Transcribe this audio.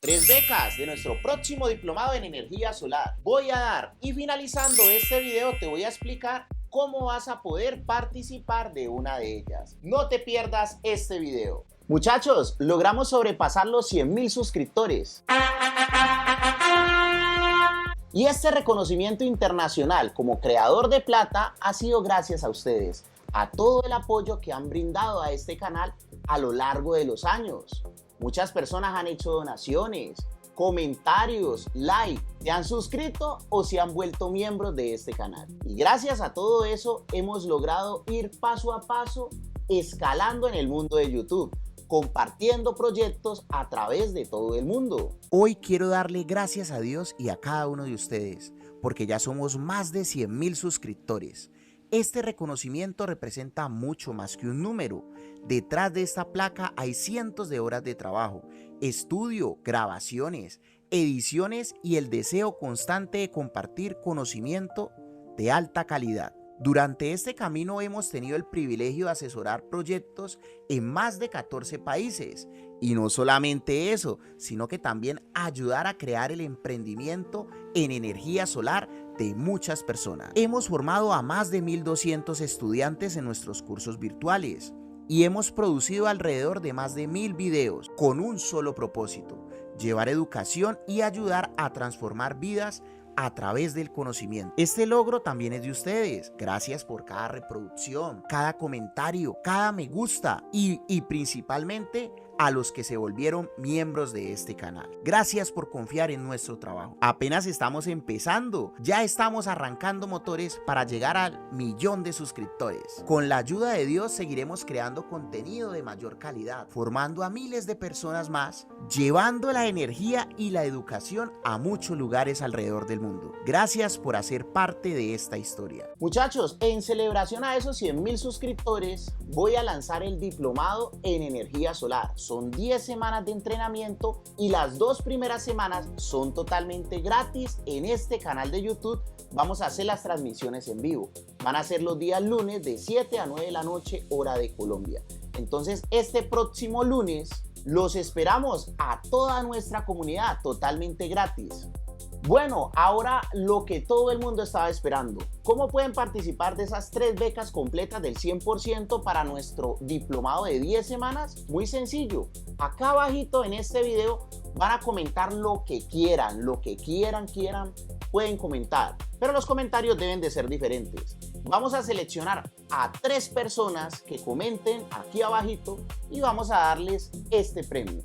3 becas de nuestro próximo diplomado en energía solar. Voy a dar y finalizando este video te voy a explicar cómo vas a poder participar de una de ellas. No te pierdas este video. Muchachos, logramos sobrepasar los 100.000 suscriptores. Y este reconocimiento internacional como creador de plata ha sido gracias a ustedes, a todo el apoyo que han brindado a este canal a lo largo de los años. Muchas personas han hecho donaciones, comentarios, like, se han suscrito o se han vuelto miembros de este canal. Y gracias a todo eso hemos logrado ir paso a paso escalando en el mundo de YouTube, compartiendo proyectos a través de todo el mundo. Hoy quiero darle gracias a Dios y a cada uno de ustedes, porque ya somos más de 100.000 suscriptores. Este reconocimiento representa mucho más que un número. Detrás de esta placa hay cientos de horas de trabajo, estudio, grabaciones, ediciones y el deseo constante de compartir conocimiento de alta calidad. Durante este camino hemos tenido el privilegio de asesorar proyectos en más de 14 países. Y no solamente eso, sino que también ayudar a crear el emprendimiento en energía solar de muchas personas. Hemos formado a más de 1.200 estudiantes en nuestros cursos virtuales y hemos producido alrededor de más de 1.000 videos con un solo propósito: llevar educación y ayudar a transformar vidas a través del conocimiento. Este logro también es de ustedes. Gracias por cada reproducción, cada comentario, cada me gusta y principalmente a los que se volvieron miembros de este canal. Gracias por confiar en nuestro trabajo. Apenas estamos empezando, ya estamos arrancando motores para llegar al 1.000.000 de suscriptores. Con la ayuda de Dios seguiremos creando contenido de mayor calidad, formando a miles de personas más, llevando la energía y la educación a muchos lugares alrededor del mundo. Gracias por hacer parte de esta historia. Muchachos, en celebración a esos 100.000 suscriptores, voy a lanzar el diplomado en energía solar. Son 10 semanas de entrenamiento y las 2 primeras semanas son totalmente gratis en este canal de YouTube. Vamos a hacer las transmisiones en vivo. Van a ser los días lunes de 7 a 9 de la noche, hora de Colombia. Entonces, este próximo lunes los esperamos a toda nuestra comunidad totalmente gratis. Bueno, ahora lo que todo el mundo estaba esperando. ¿Cómo pueden participar de esas 3 becas completas del 100% para nuestro diplomado de 10 semanas? Muy sencillo. Acá abajito en este video van a comentar lo que quieran, pueden comentar. Pero los comentarios deben de ser diferentes. Vamos a seleccionar a 3 personas que comenten aquí abajito y vamos a darles este premio.